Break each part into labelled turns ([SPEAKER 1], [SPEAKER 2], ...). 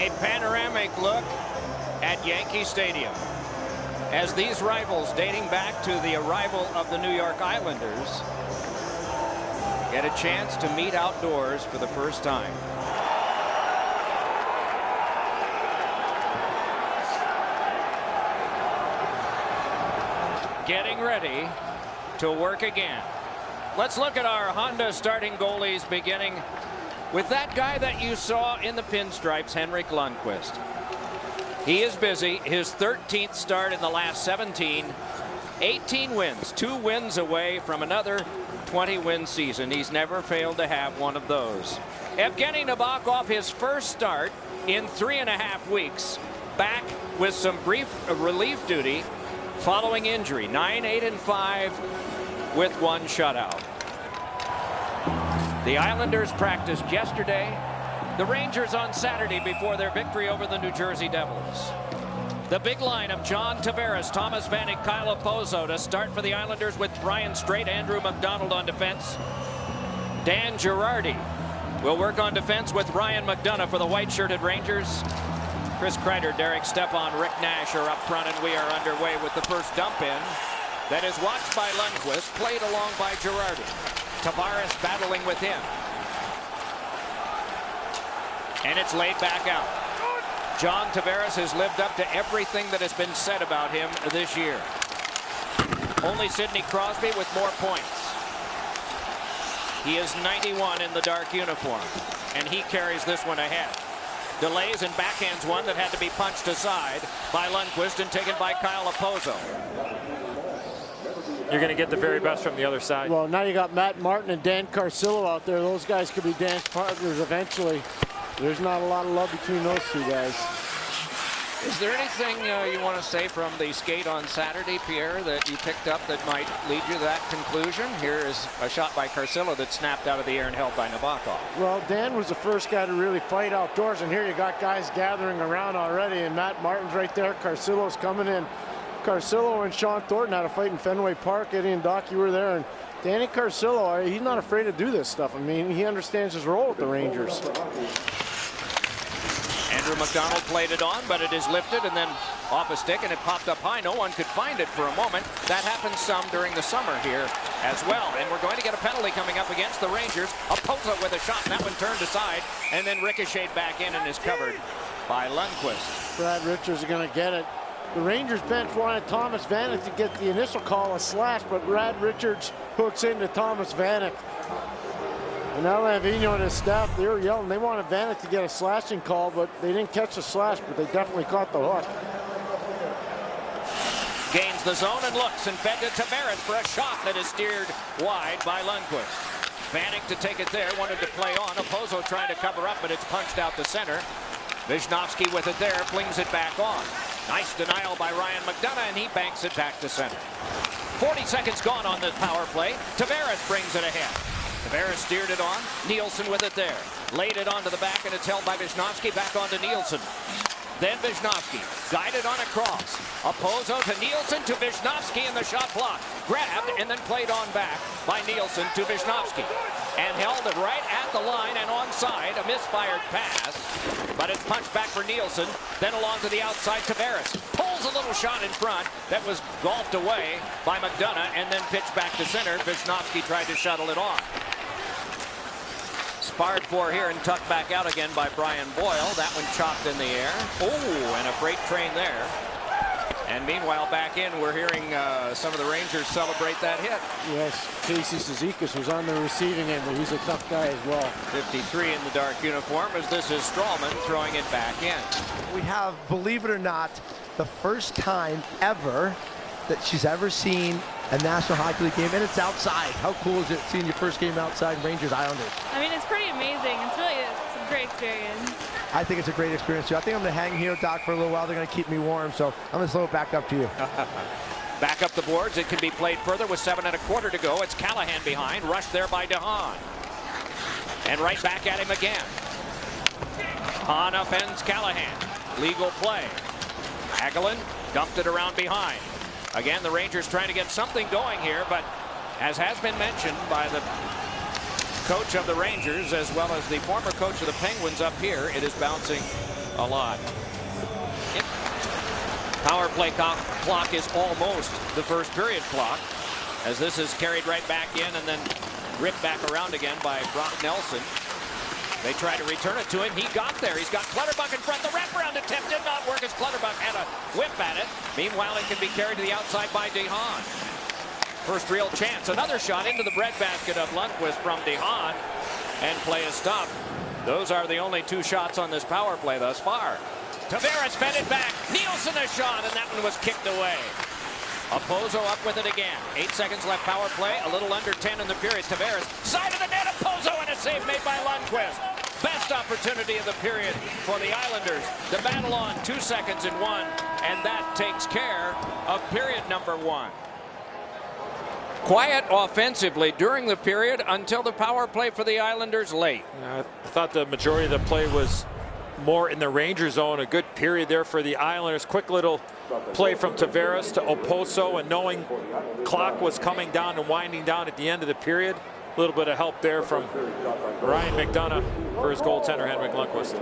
[SPEAKER 1] A panoramic look at Yankee Stadium as these rivals dating back to the arrival of the New York Islanders get a chance to meet outdoors for the first time. Getting ready to work again. Let's look at our Honda starting goalies, beginning with that guy that you saw in the pinstripes, Henrik Lundqvist. He is busy. His 13th start in the last 17. 18 wins, 2 wins away from another 20-win season. He's never failed to have one of those. Evgeny Nabokov, his first start in 3.5 weeks, back with some brief relief duty following injury. 9-8-5 with 1 shutout. The Islanders practiced yesterday. The Rangers on Saturday before their victory over the New Jersey Devils. The big line of John Tavares, Thomas Vanek, Kyle Okposo to start for the Islanders, with Brian Straight, Andrew McDonald on defense. Dan Girardi will work on defense with Ryan McDonough for the white-shirted Rangers. Chris Kreider, Derek Stepan, Rick Nash are up front, and we are underway with the first dump in. That is watched by Lundqvist, played along by Girardi. Tavares battling with him. And it's laid back out. John Tavares has lived up to everything that has been said about him this year. Only Sidney Crosby with more points. He is 91 in the dark uniform, and he carries this one ahead. Delays and backhands one that had to be punched aside by Lundqvist and taken by Kyle Okposo.
[SPEAKER 2] You're going to get the very best from the other side.
[SPEAKER 3] Well, now you got Matt Martin and Dan Carcillo out there. Those guys could be dance partners eventually. There's not a lot of love between those two guys.
[SPEAKER 1] Is there anything you want to say from the skate on Saturday, Pierre, that you picked up that might lead you to that conclusion? Here is a shot by Carcillo that snapped out of the air and held by Nabokov.
[SPEAKER 3] Well, Dan was the first guy to really fight outdoors, and here you got guys gathering around already, and Matt Martin's right there. Carcillo's coming in. Carcillo and Sean Thornton had a fight in Fenway Park. Eddie and Doc, you were there, and Danny Carcillo, he's not afraid to do this stuff. I mean, he understands his role with the Rangers.
[SPEAKER 1] Andrew McDonald played it on, but it is lifted and then off a stick, and it popped up high. No one could find it for a moment. That happens some during the summer here as well. And we're going to get a penalty coming up against the Rangers. Okposo with a shot, and that one turned aside and then ricocheted back in and is covered by Lundqvist.
[SPEAKER 3] Brad Richards is going to get it. The Rangers bench wanted Thomas Vanek to get the initial call, a slash, but Brad Richards hooks into Thomas Vanek. And now Lavino and his staff, they were yelling. They wanted Vanek to get a slashing call, but they didn't catch the slash, but they definitely caught the hook.
[SPEAKER 1] Gains the zone and looks, and fed to Tavares for a shot that is steered wide by Lundqvist. Vanek to take it there, wanted to play on. Okposo trying to cover up, but it's punched out to center. Wisnowski with it there, flings it back on. Nice denial by Ryan McDonough, and he banks it back to center. 40 seconds gone on this power play. Tavares brings it ahead. Tavares steered it on. Nielsen with it there. Laid it onto the back, and it's held by Wisnowski. Back onto Nielsen. Then Wisnowski guided on a cross. Okposo to Nielsen to Wisnowski, and the shot blocked. Grabbed and then played on back by Nielsen to Wisnowski. And held it right at the line and onside. A misfired pass, but it's punched back for Nielsen. Then along to the outside, Tavares pulls a little shot in front that was golfed away by McDonough and then pitched back to center. Wisnowski tried to shuttle it on. Sparred for here and tucked back out again by Brian Boyle. That one chopped in the air. Oh, and a freight train there. And meanwhile, back in, we're hearing some of the Rangers celebrate that hit.
[SPEAKER 3] Yes, Casey Cizikas was on the receiving end, but he's a tough guy as well.
[SPEAKER 1] 53 in the dark uniform, as this is Strawman throwing it back in.
[SPEAKER 4] We have, believe it or not, the first time ever that she's ever seen a National Hockey League game, and it's outside. How cool is it seeing your first game outside, Rangers Islanders?
[SPEAKER 5] I mean, it's pretty amazing. It's a great experience.
[SPEAKER 4] I think it's a great experience too. I think I'm going to hang here, Doc, for a little while. They're going to keep me warm, so I'm going to slow it back up to you.
[SPEAKER 1] Back up the boards. It can be played further with 7.25 to go. It's Callahan behind, rushed there by DeHaan. And right back at him again. Hahn upends Callahan. Legal play. Hagelin dumped it around behind. Again, the Rangers trying to get something going here, but as has been mentioned by the coach of the Rangers as well as the former coach of the Penguins up here, it is bouncing a lot. Yep. Power play clock is almost the first period clock, as this is carried right back in and then ripped back around again by Brock Nelson. They try to return it to him. He got there. He's got Clutterbuck in front. The wraparound attempt did not work as Clutterbuck had a whip at it. Meanwhile, it can be carried to the outside by DeHaan. First real chance. Another shot into the breadbasket of Lundqvist from DeHaan. And play is stopped. Those are the only 2 shots on this power play thus far. Tavares fed it back. Nielsen a shot, and that one was kicked away. Opozo up with it again. 8 seconds left power play. A little under 10 in the period. Tavares, side of the net. Opozo, and a save made by Lundqvist. Best opportunity of the period for the Islanders. The battle on 2 seconds and 1, and that takes care of period number 1. Quiet offensively during the period until the power play for the Islanders late.
[SPEAKER 2] I thought the majority of the play was more in the Ranger zone. A good period there for the Islanders. Quick little play from Tavares to Opozo, and knowing clock was coming down and winding down at the end of the period, a little bit of help there from Ryan McDonough for his goaltender Henrik Lundqvist.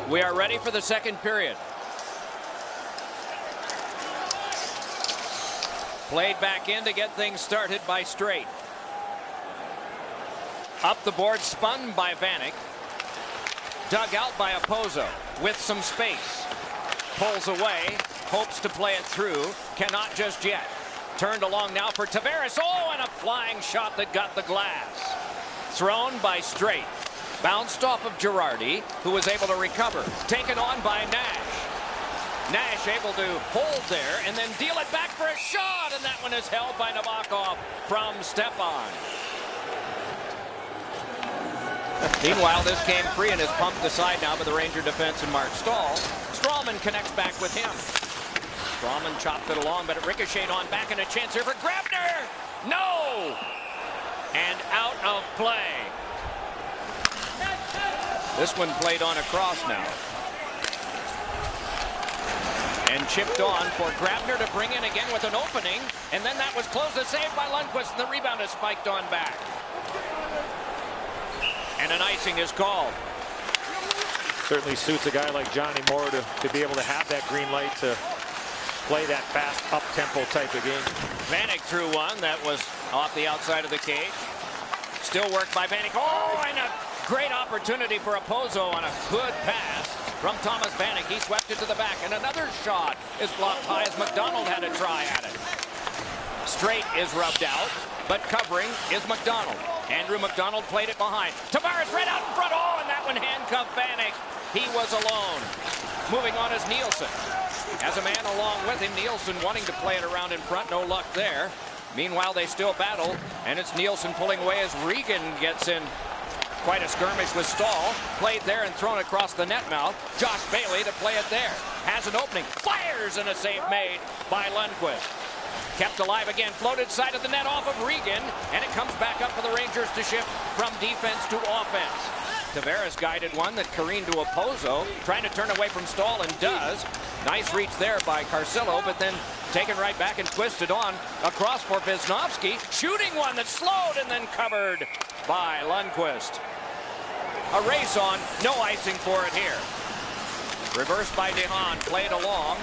[SPEAKER 1] We are ready for the second period. Played back in to get things started by Straight. Up the board, spun by Vanek. Dug out by Opozo with some space. Pulls away, hopes to play it through, cannot just yet. Turned along now for Tavares. Oh, and a flying shot that got the glass. Thrown by Straight. Bounced off of Girardi, who was able to recover. Taken on by Nash. Nash able to hold there and then deal it back for a shot, and that one is held by Nabokov from Stepan. Meanwhile, this came free and is pumped aside now by the Ranger defense and Mark Stahl. Strawman connects back with him. Strawman chopped it along, but it ricocheted on back, and a chance here for Grabner. No! And out of play. This one played on across now. And chipped on for Grabner to bring in again with an opening. And then that was closed. A save by Lundqvist, and the rebound is spiked on back. And an icing is called.
[SPEAKER 2] Certainly suits a guy like Johnny Moore to be able to have that green light to play that fast up-tempo type of game.
[SPEAKER 1] Vanek threw one that was off the outside of the cage. Still worked by Vanek. Oh, and a great opportunity for Opozo on a good pass from Thomas Vanek. He swept it to the back, and another shot is blocked high as McDonald had a try at it. Straight is rubbed out, but covering is McDonald. Andrew McDonald played it behind. Tavares right out in front. Oh, and that one handcuffed Vanek. He was alone. Moving on is Nielsen. As a man along with him, Nielsen wanting to play it around in front. No luck there. Meanwhile, they still battle, and it's Nielsen pulling away as Regan gets in quite a skirmish with Stahl. Played there and thrown across the net mouth. Josh Bailey to play it there. Has an opening. Fires, and a save made by Lundqvist. Kept alive again. Floated side of the net off of Regan, and it comes back up for the Rangers to shift from defense to offense. Tavares guided one that careened to Opozo, trying to turn away from Stahl, and does. Nice reach there by Carcillo, but then taken right back and twisted on across for Wisnowski. Shooting one that slowed and then covered by Lundqvist. A race on, no icing for it here. Reversed by DeHaan, played along.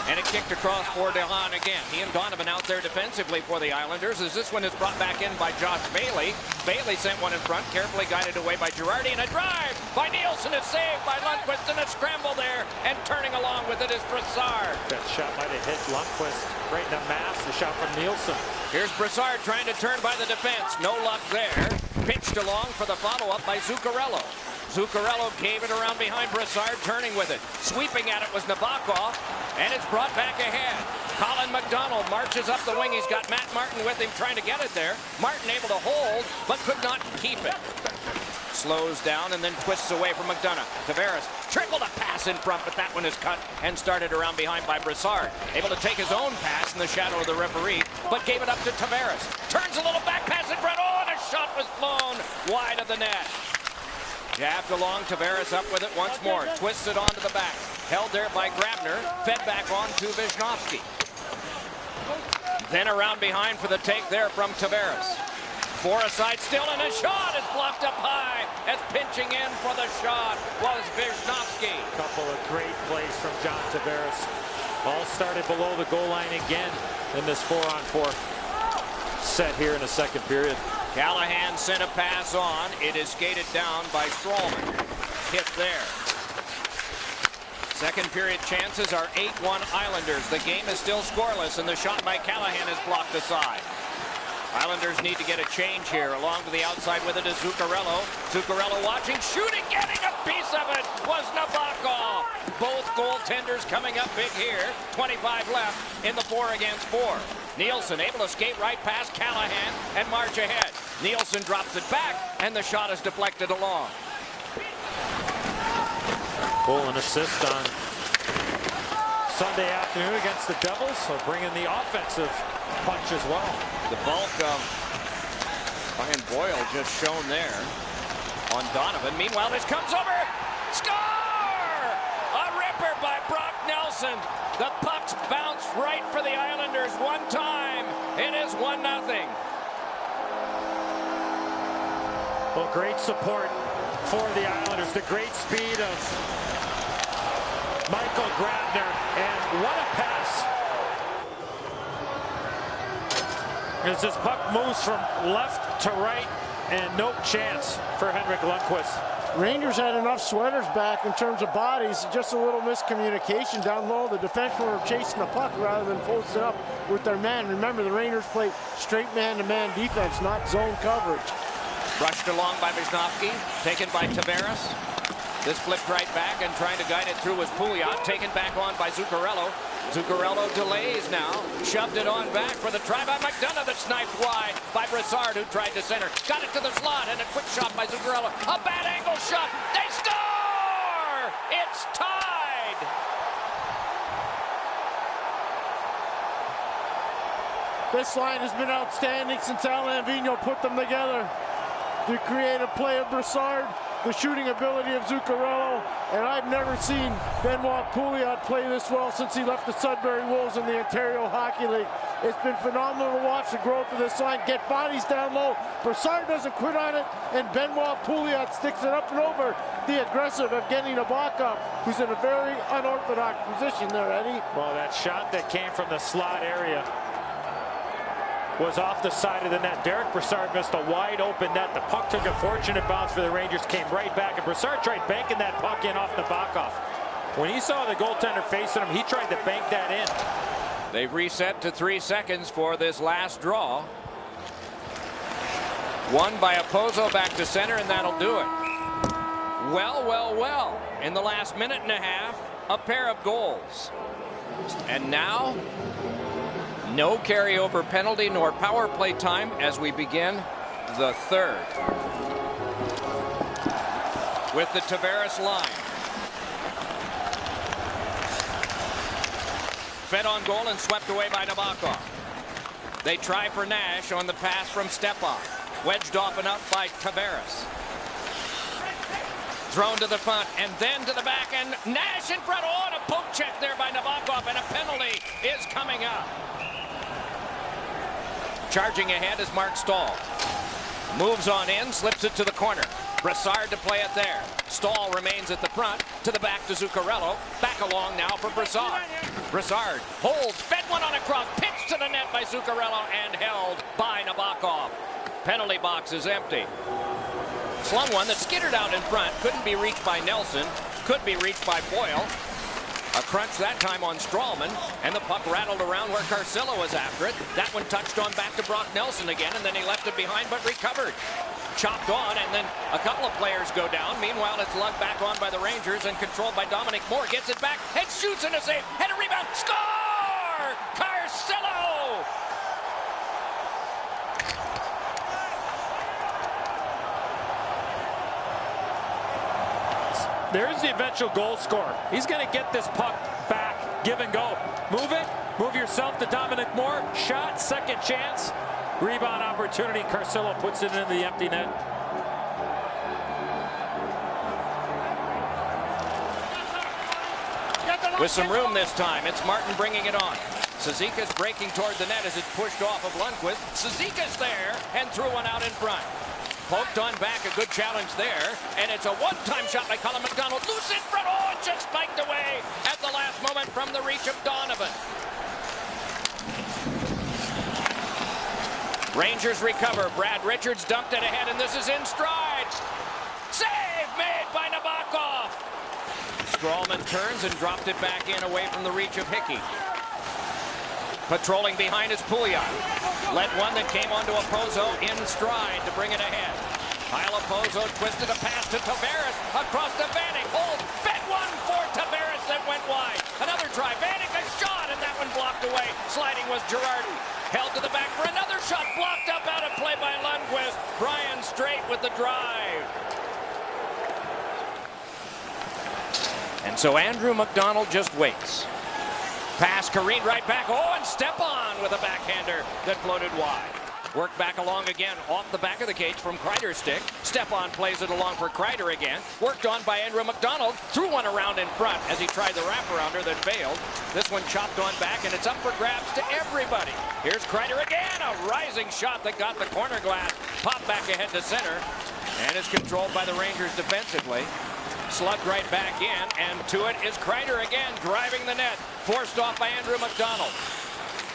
[SPEAKER 1] And it kicked across for DeHaan again. He and Donovan out there defensively for the Islanders, as this one is brought back in by Josh Bailey. Bailey sent one in front, carefully guided away by Girardi, and a drive by Nielsen is saved by Lundqvist, and a scramble there, and turning along with it is Brassard.
[SPEAKER 2] That shot might have hit Lundqvist right in the mass. The shot from Nielsen.
[SPEAKER 1] Here's Brassard trying to turn by the defense. No luck there. Pitched along for the follow-up by Zuccarello. Zuccarello gave it around behind Brassard, turning with it. Sweeping at it was Nabokov, and it's brought back ahead. Colin McDonald marches up the wing. He's got Matt Martin with him trying to get it there. Martin able to hold, but could not keep it. Slows down and then twists away from McDonough. Tavares trickled a pass in front, but that one is cut and started around behind by Brassard. Able to take his own pass in the shadow of the referee, but gave it up to Tavares. Turns a little back pass in front. Oh, and a shot was blown wide of the net. Jabbed along, Tavares up with it once more. Twisted onto the back. Held there by Grabner. Fed back on to Wisnowski. Then around behind for the take there from Tavares. Four-a-side still, and a shot is blocked up high as pinching in for the shot was Wisnowski.
[SPEAKER 2] Couple of great plays from John Tavares. All started below the goal line again in this 4-on-4 set here in the second period.
[SPEAKER 1] Callahan sent a pass on. It is skated down by Strowman. Hit there. Second period chances are 8-1 Islanders. The game is still scoreless, and the shot by Callahan is blocked aside. Islanders need to get a change here. Along to the outside with it is Zuccarello. Zuccarello watching, shooting, getting a piece of it was Nabokov. Both goaltenders coming up big here. 25 left in the 4-against-4. Nielsen able to skate right past Callahan and march ahead. Nielsen drops it back, and the shot is deflected along.
[SPEAKER 2] Goal and assist on Sunday afternoon against the Devils, so bringing the offensive punch as well.
[SPEAKER 1] The bulk of Brian Boyle just shown there on Donovan. Meanwhile, this comes over. Score! A ripper by Brock Nelson. The pucks bounce right for the Islanders one time. It is 1-0.
[SPEAKER 2] Well, great support for the Islanders. The great speed of Michael Grabner, and what a pass. As this puck moves from left to right, and no chance for Henrik Lundqvist.
[SPEAKER 3] Rangers had enough sweaters back in terms of bodies, just a little miscommunication down low. The defensemen were chasing the puck rather than posting up with their man. Remember, the Rangers play straight man-to-man defense, not zone coverage.
[SPEAKER 1] Brushed along by Wisnowski, taken by Tavares. This flipped right back, and trying to guide it through was Pouliot, taken back on by Zuccarello. Zuccarello delays now, shoved it on back for the try by McDonough that sniped wide by Brassard, who tried to center. Got it to the slot, and a quick shot by Zuccarello. A bad angle shot. They score! It's tied!
[SPEAKER 3] This line has been outstanding since Alain Vigneault put them together. The creative play of Brassard, the shooting ability of Zuccarello, and I've never seen Benoit Pouliot play this well since he left the Sudbury Wolves in the Ontario Hockey League. It's been phenomenal to watch the growth of this line, get bodies down low. Brassard doesn't quit on it, and Benoit Pouliot sticks it up and over the aggressive Evgeny Nabokov, who's in a very unorthodox position there, Eddie.
[SPEAKER 2] Well, that shot that came from the slot area was off the side of the net. Derek Brassard missed a wide open net. The puck took a fortunate bounce for the Rangers, came right back, and Brassard tried banking that puck in off Nabokov. When he saw the goaltender facing him, he tried to bank that in.
[SPEAKER 1] They've reset to 3 seconds for this last draw. Won by Oposo back to center, and that'll do it. Well. In the last minute and a half, a pair of goals. And now, no carryover penalty nor power play time as we begin the third. With the Tavares line. Fed on goal and swept away by Nabokov. They try for Nash on the pass from Stepan. Wedged off and up by Tavares. Thrown to the front and then to the back, and Nash in front. Oh, and a poke check there by Nabokov, and a penalty is coming up. Charging ahead is Mark Stahl. Moves on in, slips it to the corner. Brassard to play it there. Stahl remains at the front, to the back to Zuccarello. Back along now for Brassard. Brassard holds, fed one on a cross, pitched to the net by Zuccarello and held by Nabokov. Penalty box is empty. Slung one that skittered out in front, couldn't be reached by Nelson, could be reached by Boyle. A crunch that time on Strawman, and the puck rattled around where Carcillo was after it. That one touched on back to Brock Nelson again, and then he left it behind but recovered. Chopped on, and then a couple of players go down. Meanwhile, it's lugged back on by the Rangers and controlled by Dominic Moore. Gets it back, and shoots in a save, and a rebound. Score! Carcillo!
[SPEAKER 2] There's the eventual goal scorer. He's going to get this puck back, give and go. Move it, move yourself to Dominic Moore. Shot, second chance. Rebound opportunity. Carcillo puts it into the empty net.
[SPEAKER 1] With some room this time, it's Martin bringing it on. Cizikas breaking toward the net as it's pushed off of Lundqvist. Cizikas there and threw one out in front. Poked on back, a good challenge there, and it's a one-time shot by Colin McDonald. Loose in front, oh, it just spiked away at the last moment from the reach of Donovan. Rangers recover. Brad Richards dumped it ahead, and this is in stride. Save made by Nabokov. Strawman turns and dropped it back in away from the reach of Hickey. Patrolling behind is Pouliot. Led one that came onto Oposo in stride to bring it ahead. Kyle Oposo twisted a pass to Tavares across to Vanek. Hold, fed one for Tavares that went wide. Another try. Vanek a shot, and that one blocked away. Sliding was Girardi. Held to the back for another shot. Blocked up out of play by Lundqvist. Brian Straight with the drive. And so Andrew McDonald just waits. Pass careened right back. Oh, and Stepan with a backhander that floated wide. Work back along again off the back of the cage from Kreider's stick. Stepan plays it along for Kreider again. Worked on by Andrew McDonald. Threw one around in front as he tried the wraparounder that failed. This one chopped on back, and it's up for grabs to everybody. Here's Kreider again. A rising shot that got the corner glass. Popped back ahead to center. And is controlled by the Rangers defensively. Slugged right back in, and to it is Kreider again, driving the net. Forced off by Andrew McDonald.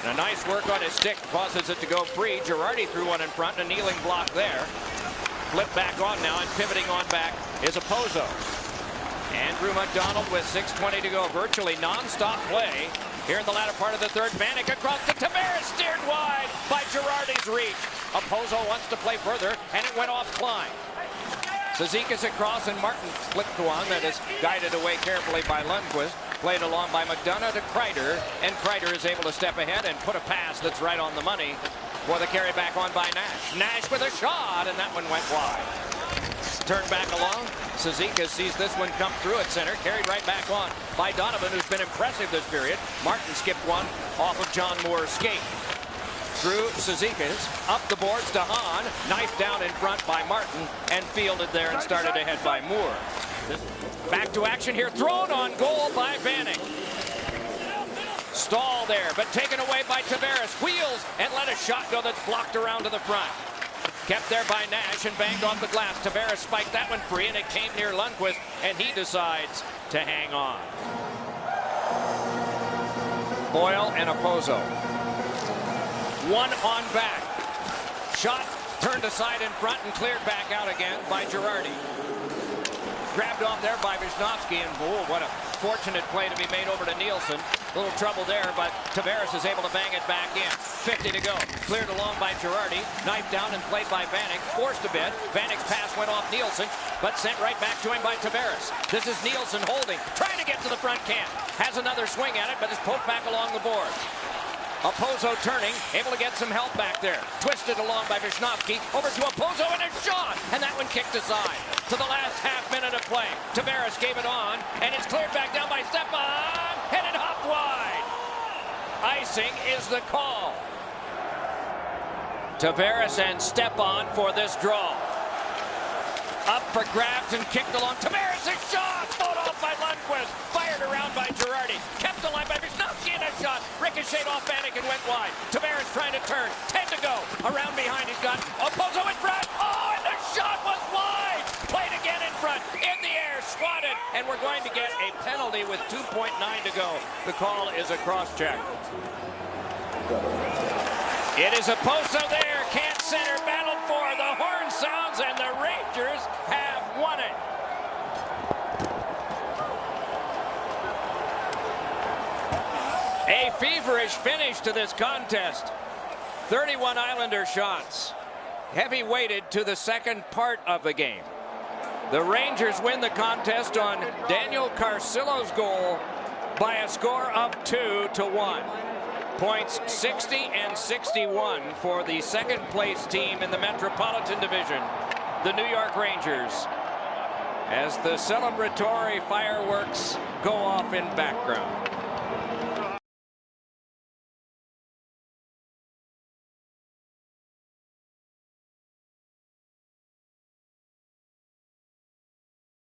[SPEAKER 1] And a nice work on his stick causes it to go free. Girardi threw one in front, a kneeling block there. Flip back on now, and pivoting on back is Oposo. Andrew McDonald with 6:20 to go. Virtually non-stop play here in the latter part of the third. Vanek across to Tavares, steered wide by Girardi's reach. Oposo wants to play further, and it went off Klein. Cizikas across, and Martin flipped one that is guided away carefully by Lundqvist. Played along by McDonough to Kreider, and Kreider is able to step ahead and put a pass that's right on the money for the carry back on by Nash. Nash with a shot, and that one went wide. Turned back along. Cizikas sees this one come through at center, carried right back on by Donovan, who's been impressive this period. Martin skipped one off of John Moore's skate. Through Cizikas, up the boards to Hahn, knifed down in front by Martin, and fielded there and started ahead by Moore. Back to action here, thrown on goal by Vanek. Stall there, but taken away by Tavares. Wheels and let a shot go that's blocked around to the front. Kept there by Nash and banged off the glass. Tavares spiked that one free, and it came near Lundqvist, and he decides to hang on. Boyle and Oposo. One on back. Shot turned aside in front and cleared back out again by Girardi. Grabbed off there by Wisnowski, and oh, what a fortunate play to be made over to Nielsen. A little trouble there, but Tavares is able to bang it back in. 50 to go. Cleared along by Girardi. Knifed down and played by Vanek. Forced a bit. Vanek's pass went off Nielsen, but sent right back to him by Tavares. This is Nielsen holding. Trying to get to the front camp. Has another swing at it, but is poked back along the boards. Oposo turning, able to get some help back there. Twisted along by Wisnowski, over to Oposo, and a shot! And that one kicked aside. To the last half minute of play. Tavares gave it on, and it's cleared back down by Stepan, and it hopped wide. Icing is the call. Tavares and Stepan for this draw. Up for grabs and kicked along. Tavares, a shot! Fought off by Lundqvist. Fired around by Girardi. Kept alive by Wisnowski, and a shot. Ricocheted off Vanek and went wide. Tavares trying to turn. 10 to go. Around behind, he's got Oposo in front. Oh, and the shot was wide! Played again in front. In the air, swatted. And we're going to get a penalty with 2.9 to go. The call is a cross-check. It is Oposo there. Can't center. Battled for. The horn sounds, and the Rangers have won it. A feverish finish to this contest. 31 Islander shots. Heavy weighted to the second part of the game. The Rangers win the contest on Daniel Carcillo's goal by a score of 2-1. Points 60 and 61 for the second place team in the Metropolitan Division, the New York Rangers, as the celebratory fireworks go off in background.